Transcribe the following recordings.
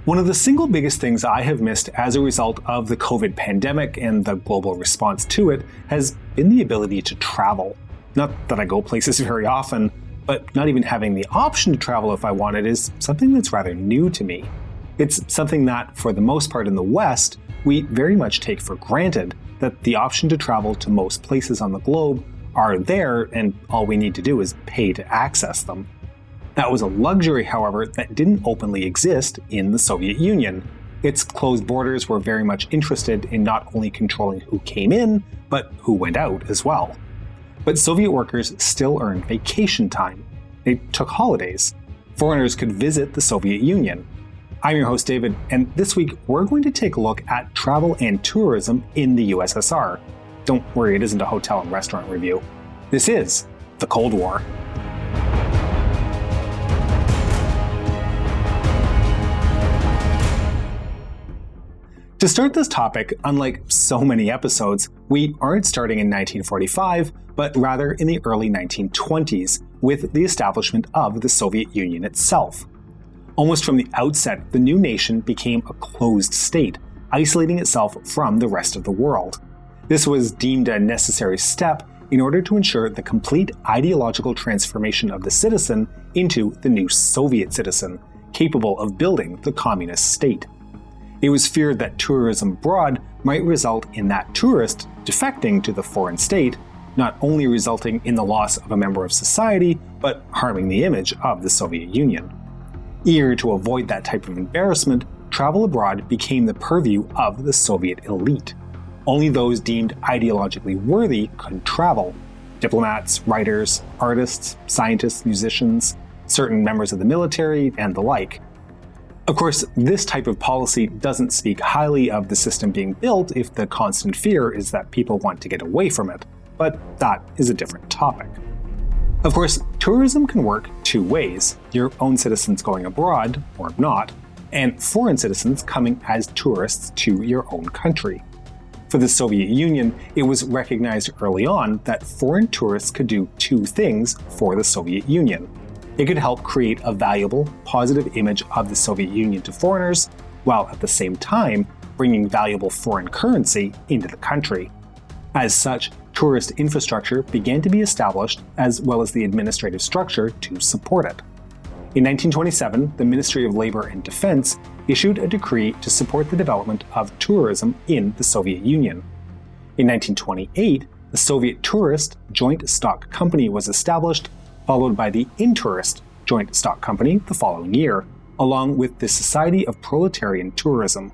One of the single biggest things I have missed as a result of the COVID pandemic and the global response to it has been the ability to travel. Not that I go places very often, but not even having the option to travel if I wanted is something that's rather new to me. It's something that, for the most part in the West, we very much take for granted, that the option to travel to most places on the globe are there and all we need to do is pay to access them. That was a luxury, however, that didn't openly exist in the Soviet Union. Its closed borders were very much interested in not only controlling who came in, but who went out as well. But Soviet workers still earned vacation time. They took holidays. Foreigners could visit the Soviet Union. I'm your host, David, and this week we're going to take a look at travel and tourism in the USSR. Don't worry, it isn't a hotel and restaurant review. This is the Cold War. To start this topic, unlike so many episodes, we aren't starting in 1945, but rather in the early 1920s, with the establishment of the Soviet Union itself. Almost from the outset, the new nation became a closed state, isolating itself from the rest of the world. This was deemed a necessary step in order to ensure the complete ideological transformation of the citizen into the new Soviet citizen, capable of building the communist state. It was feared that tourism abroad might result in that tourist defecting to the foreign state, not only resulting in the loss of a member of society, but harming the image of the Soviet Union. Eager to avoid that type of embarrassment, travel abroad became the purview of the Soviet elite. Only those deemed ideologically worthy could travel. Diplomats, writers, artists, scientists, musicians, certain members of the military, and the like. Of course, this type of policy doesn't speak highly of the system being built if the constant fear is that people want to get away from it, but that is a different topic. Of course, tourism can work two ways: your own citizens going abroad, or not, and foreign citizens coming as tourists to your own country. For the Soviet Union, it was recognized early on that foreign tourists could do two things for the Soviet Union. It could help create a valuable, positive image of the Soviet Union to foreigners, while at the same time bringing valuable foreign currency into the country. As such, tourist infrastructure began to be established, as well as the administrative structure to support it. In 1927, the Ministry of Labor and Defense issued a decree to support the development of tourism in the Soviet Union. In 1928, the Soviet Tourist Joint Stock Company was established, followed by the Intourist Joint Stock Company the following year, along with the Society of Proletarian Tourism.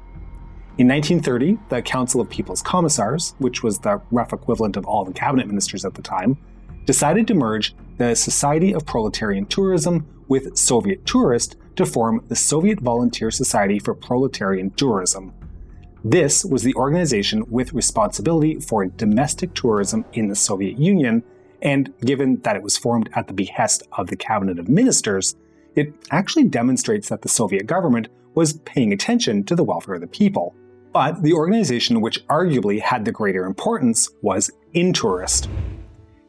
In 1930, the Council of People's Commissars, which was the rough equivalent of all the cabinet ministers at the time, decided to merge the Society of Proletarian Tourism with Soviet Tourist to form the Soviet Volunteer Society for Proletarian Tourism. This was the organization with responsibility for domestic tourism in the Soviet Union, and given that it was formed at the behest of the Cabinet of Ministers, it actually demonstrates that the Soviet government was paying attention to the welfare of the people. But the organization which arguably had the greater importance was Intourist.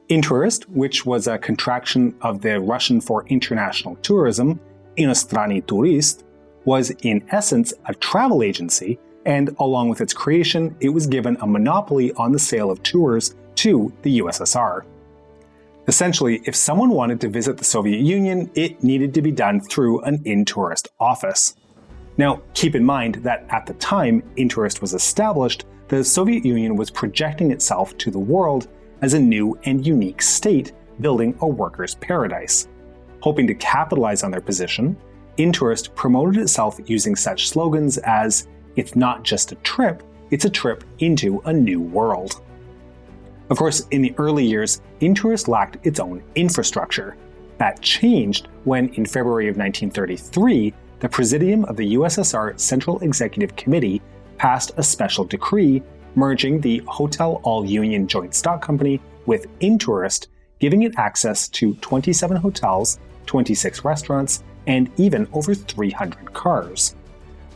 Intourist, which was a contraction of the Russian for international tourism, Inostranny Turist, was in essence a travel agency, and along with its creation, it was given a monopoly on the sale of tours to the USSR. Essentially, if someone wanted to visit the Soviet Union, it needed to be done through an Intourist office. Now, keep in mind that at the time Intourist was established, the Soviet Union was projecting itself to the world as a new and unique state, building a workers' paradise. Hoping to capitalize on their position, Intourist promoted itself using such slogans as, "It's not just a trip, it's a trip into a new world." Of course, in the early years, Intourist lacked its own infrastructure. That changed when, in February of 1933, the Presidium of the USSR Central Executive Committee passed a special decree merging the Hotel All-Union Joint Stock Company with Intourist, giving it access to 27 hotels, 26 restaurants, and even over 300 cars.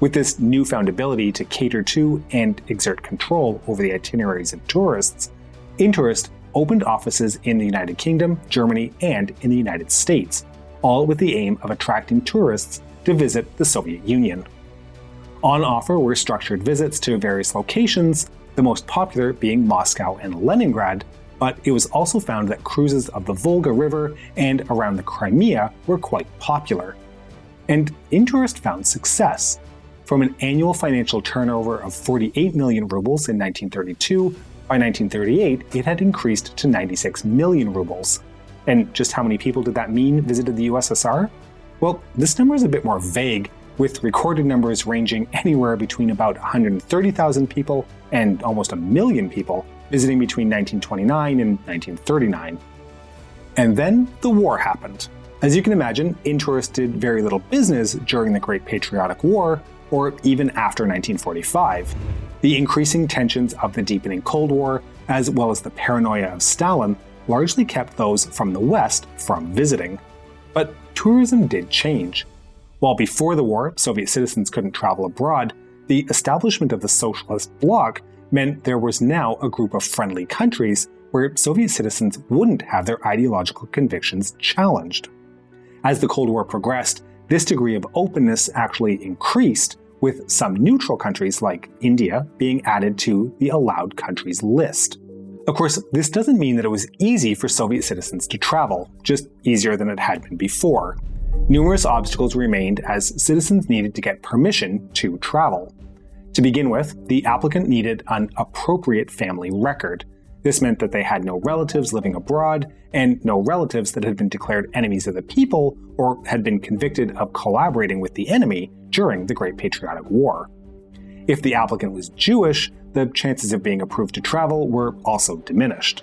With this newfound ability to cater to and exert control over the itineraries of tourists, Intourist opened offices in the United Kingdom, Germany, and in the United States, all with the aim of attracting tourists to visit the Soviet Union. On offer were structured visits to various locations, the most popular being Moscow and Leningrad, but it was also found that cruises of the Volga River and around the Crimea were quite popular. And Intourist found success. From an annual financial turnover of 48 million rubles in 1932, by 1938 it had increased to 96 million rubles. And just how many people did that mean visited the USSR? Well, this number is a bit more vague, with recorded numbers ranging anywhere between about 130,000 people and almost a million people visiting between 1929 and 1939. And then the war happened. As you can imagine, Intourist did very little business during the Great Patriotic War, or even after 1945. The increasing tensions of the deepening Cold War, as well as the paranoia of Stalin, largely kept those from the West from visiting. But tourism did change. While before the war, Soviet citizens couldn't travel abroad, the establishment of the socialist bloc meant there was now a group of friendly countries where Soviet citizens wouldn't have their ideological convictions challenged. As the Cold War progressed, this degree of openness actually increased, with some neutral countries like India being added to the allowed countries list. Of course, this doesn't mean that it was easy for Soviet citizens to travel, just easier than it had been before. Numerous obstacles remained as citizens needed to get permission to travel. To begin with, the applicant needed an appropriate family record. This meant that they had no relatives living abroad and no relatives that had been declared enemies of the people or had been convicted of collaborating with the enemy during the Great Patriotic War. If the applicant was Jewish, the chances of being approved to travel were also diminished.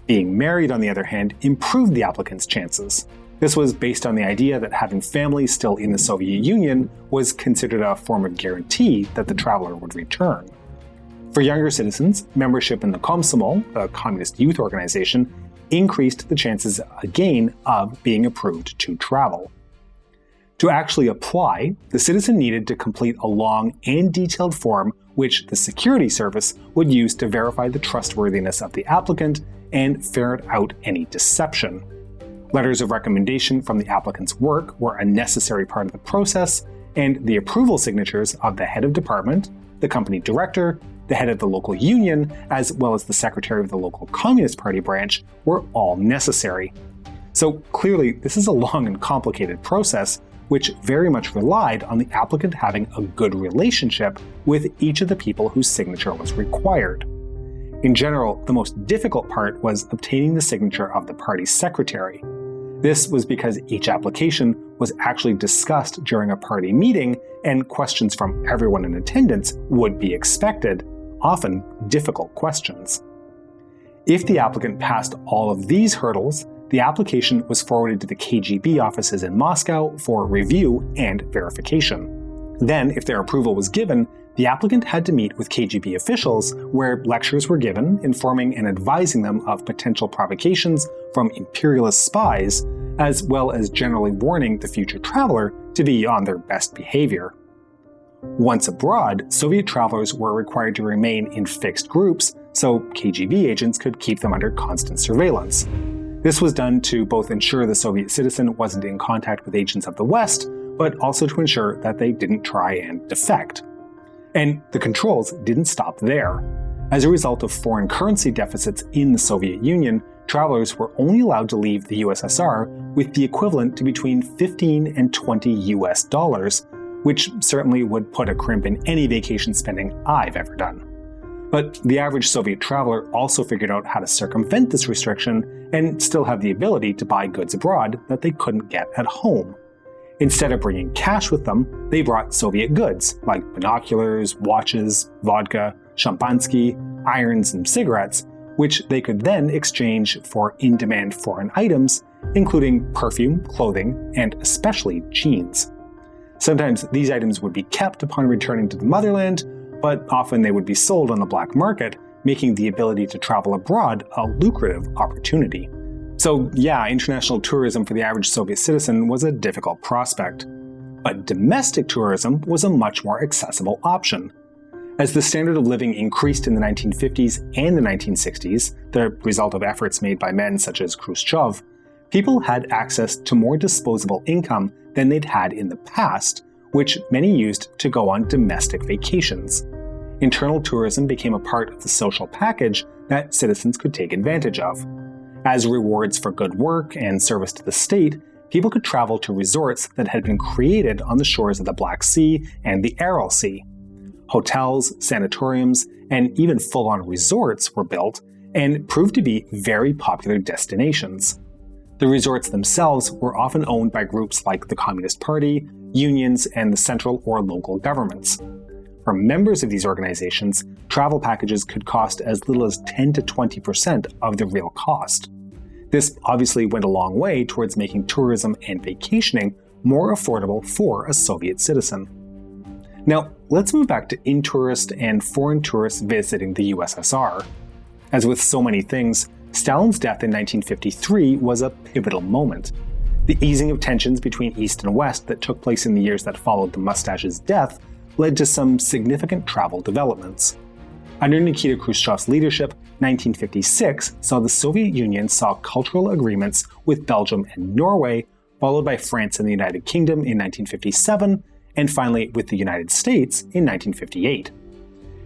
Being married, on the other hand, improved the applicant's chances. This was based on the idea that having family still in the Soviet Union was considered a form of guarantee that the traveler would return. For younger citizens, membership in the Komsomol, the communist youth organization, increased the chances again of being approved to travel. To actually apply, the citizen needed to complete a long and detailed form which the security service would use to verify the trustworthiness of the applicant and ferret out any deception. Letters of recommendation from the applicant's work were a necessary part of the process, and the approval signatures of the head of department, the company director, the head of the local union, as well as the secretary of the local Communist Party branch were all necessary. So clearly, this is a long and complicated process, which very much relied on the applicant having a good relationship with each of the people whose signature was required. In general, the most difficult part was obtaining the signature of the party's secretary. This was because each application was actually discussed during a party meeting, and questions from everyone in attendance would be expected, often difficult questions. If the applicant passed all of these hurdles, the application was forwarded to the KGB offices in Moscow for review and verification. Then, if their approval was given, the applicant had to meet with KGB officials, where lectures were given informing and advising them of potential provocations from imperialist spies, as well as generally warning the future traveler to be on their best behavior. Once abroad, Soviet travelers were required to remain in fixed groups, so KGB agents could keep them under constant surveillance. This was done to both ensure the Soviet citizen wasn't in contact with agents of the West, but also to ensure that they didn't try and defect. And the controls didn't stop there. As a result of foreign currency deficits in the Soviet Union, travelers were only allowed to leave the USSR with the equivalent to between 15 and 20 US dollars, which certainly would put a crimp in any vacation spending I've ever done. But the average Soviet traveler also figured out how to circumvent this restriction and still have the ability to buy goods abroad that they couldn't get at home. Instead of bringing cash with them, they brought Soviet goods like binoculars, watches, vodka, champagne, irons, and cigarettes, which they could then exchange for in-demand foreign items, including perfume, clothing, and especially jeans. Sometimes these items would be kept upon returning to the motherland, but often they would be sold on the black market, making the ability to travel abroad a lucrative opportunity. So yeah, international tourism for the average Soviet citizen was a difficult prospect. But domestic tourism was a much more accessible option. As the standard of living increased in the 1950s and the 1960s, the result of efforts made by men such as Khrushchev, people had access to more disposable income than they'd had in the past, which many used to go on domestic vacations. Internal tourism became a part of the social package that citizens could take advantage of. As rewards for good work and service to the state, people could travel to resorts that had been created on the shores of the Black Sea and the Aral Sea. Hotels, sanatoriums, and even full-on resorts were built and proved to be very popular destinations. The resorts themselves were often owned by groups like the Communist Party, unions, and the central or local governments. For members of these organizations, travel packages could cost as little as 10 to 20% of the real cost. This obviously went a long way towards making tourism and vacationing more affordable for a Soviet citizen. Now, let's move back to in-tourist and foreign tourists visiting the USSR. As with so many things, Stalin's death in 1953 was a pivotal moment. The easing of tensions between East and West that took place in the years that followed the mustache's death led to some significant travel developments. Under Nikita Khrushchev's leadership, 1956 saw the Soviet Union saw cultural agreements with Belgium and Norway, followed by France and the United Kingdom in 1957, and finally with the United States in 1958.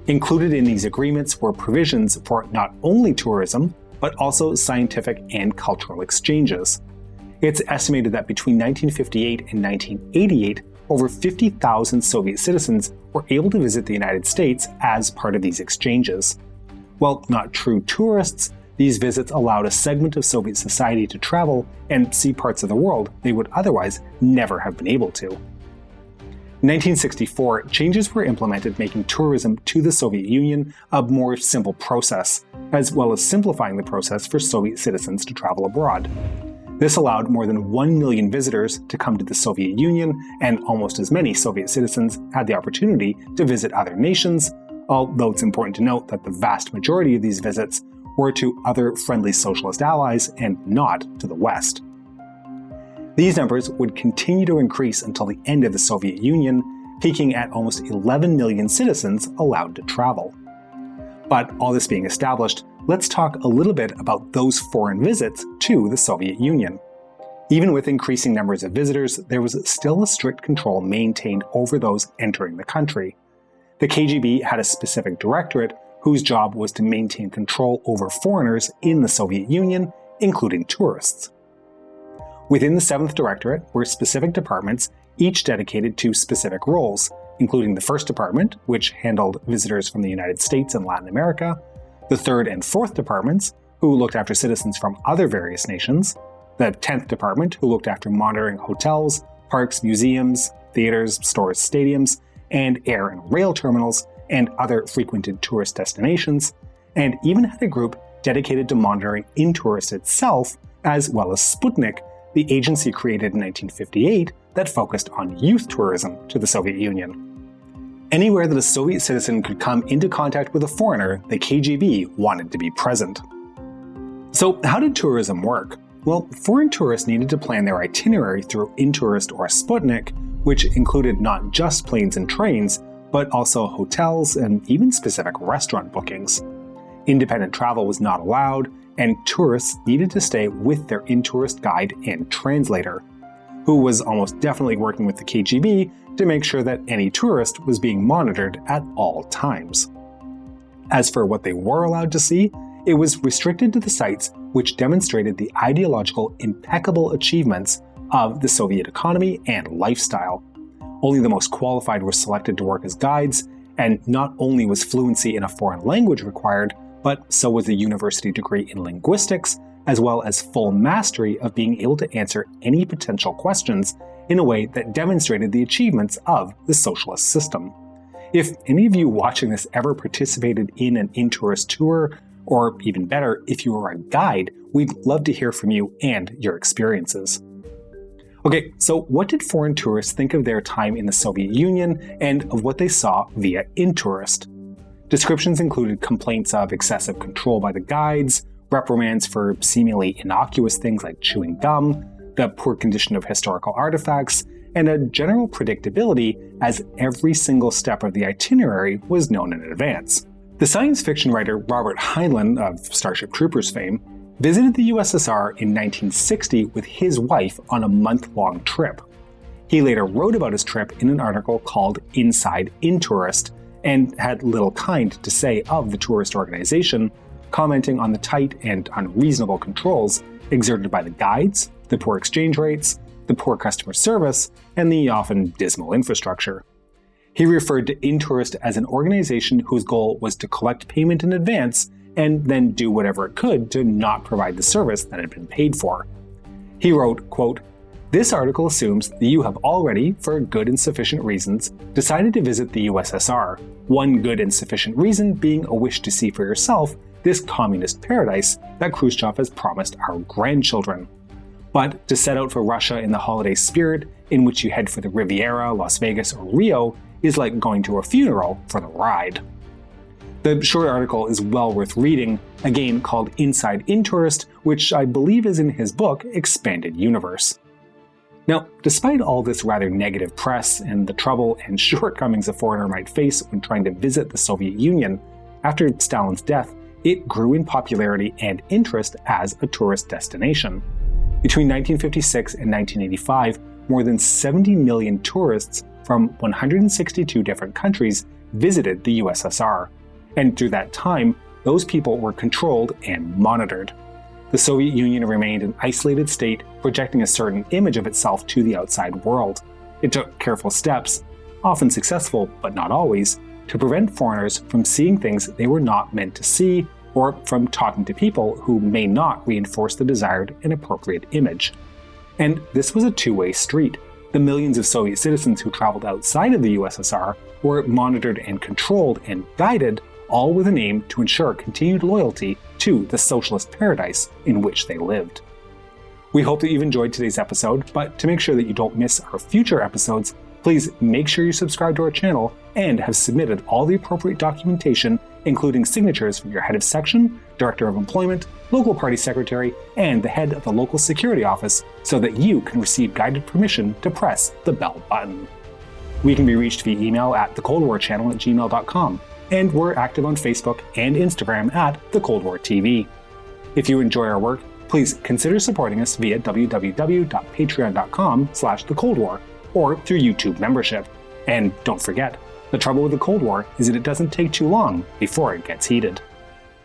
Included in these agreements were provisions for not only tourism, but also scientific and cultural exchanges. It's estimated that between 1958 and 1988, over 50,000 Soviet citizens were able to visit the United States as part of these exchanges. While not true tourists, these visits allowed a segment of Soviet society to travel and see parts of the world they would otherwise never have been able to. In 1964, changes were implemented making tourism to the Soviet Union a more simple process, as well as simplifying the process for Soviet citizens to travel abroad. This allowed more than 1 million visitors to come to the Soviet Union, and almost as many Soviet citizens had the opportunity to visit other nations, although it's important to note that the vast majority of these visits were to other friendly socialist allies and not to the West. These numbers would continue to increase until the end of the Soviet Union, peaking at almost 11 million citizens allowed to travel. But all this being established, let's talk a little bit about those foreign visits to the Soviet Union. Even with increasing numbers of visitors, there was still a strict control maintained over those entering the country. The KGB had a specific directorate whose job was to maintain control over foreigners in the Soviet Union, including tourists. Within the 7th Directorate were specific departments, each dedicated to specific roles, including the 1st Department, which handled visitors from the United States and Latin America, the 3rd and 4th Departments, who looked after citizens from other various nations, the 10th Department, who looked after monitoring hotels, parks, museums, theaters, stores, stadiums, and air and rail terminals, and other frequented tourist destinations, and even had a group dedicated to monitoring in-tourist itself, as well as Sputnik, the agency created in 1958 that focused on youth tourism to the Soviet Union. Anywhere that a Soviet citizen could come into contact with a foreigner, the KGB wanted to be present. So how did tourism work? Well, foreign tourists needed to plan their itinerary through Intourist or Sputnik, which included not just planes and trains, but also hotels and even specific restaurant bookings. Independent travel was not allowed, and tourists needed to stay with their in-tourist guide and translator, who was almost definitely working with the KGB to make sure that any tourist was being monitored at all times. As for what they were allowed to see, it was restricted to the sites which demonstrated the ideological impeccable achievements of the Soviet economy and lifestyle. Only the most qualified were selected to work as guides, and not only was fluency in a foreign language required, but so was a university degree in linguistics, as well as full mastery of being able to answer any potential questions in a way that demonstrated the achievements of the socialist system. If any of you watching this ever participated in an in-tourist tour, or even better, if you were a guide, we'd love to hear from you and your experiences. Okay, so what did foreign tourists think of their time in the Soviet Union and of what they saw via Intourist? Descriptions included complaints of excessive control by the guides, reprimands for seemingly innocuous things like chewing gum, the poor condition of historical artifacts, and a general predictability as every single step of the itinerary was known in advance. The science fiction writer Robert Heinlein of Starship Troopers fame visited the USSR in 1960 with his wife on a month-long trip. He later wrote about his trip in an article called Inside Intourist, and had little kind to say of the tourist organization, commenting on the tight and unreasonable controls exerted by the guides, the poor exchange rates, the poor customer service, and the often dismal infrastructure. He referred to Intourist as an organization whose goal was to collect payment in advance and then do whatever it could to not provide the service that had been paid for. He wrote, quote, "This article assumes that you have already, for good and sufficient reasons, decided to visit the USSR, one good and sufficient reason being a wish to see for yourself this communist paradise that Khrushchev has promised our grandchildren. But to set out for Russia in the holiday spirit in which you head for the Riviera, Las Vegas, or Rio is like going to a funeral for the ride." The short article is well worth reading, again called Inside Intourist, which I believe is in his book Expanded Universe. Now, despite all this rather negative press and the trouble and shortcomings a foreigner might face when trying to visit the Soviet Union, after Stalin's death, it grew in popularity and interest as a tourist destination. Between 1956 and 1985, more than 70 million tourists from 162 different countries visited the USSR. And through that time, those people were controlled and monitored. The Soviet Union remained an isolated state, projecting a certain image of itself to the outside world. It took careful steps, often successful but not always, to prevent foreigners from seeing things they were not meant to see, or from talking to people who may not reinforce the desired and appropriate image. And this was a two-way street. The millions of Soviet citizens who traveled outside of the USSR were monitored and controlled and guided, all with an aim to ensure continued loyalty to the socialist paradise in which they lived. We hope that you've enjoyed today's episode, but to make sure that you don't miss our future episodes, please make sure you subscribe to our channel and have submitted all the appropriate documentation, including signatures from your head of section, director of employment, local party secretary, and the head of the local security office, so that you can receive guided permission to press the bell button. We can be reached via email at thecoldwarchannel@gmail.com, and we're active on Facebook and Instagram at The Cold War TV. If you enjoy our work, please consider supporting us via www.patreon.com/thecoldwar or through YouTube membership. And don't forget, the trouble with the Cold War is that it doesn't take too long before it gets heated.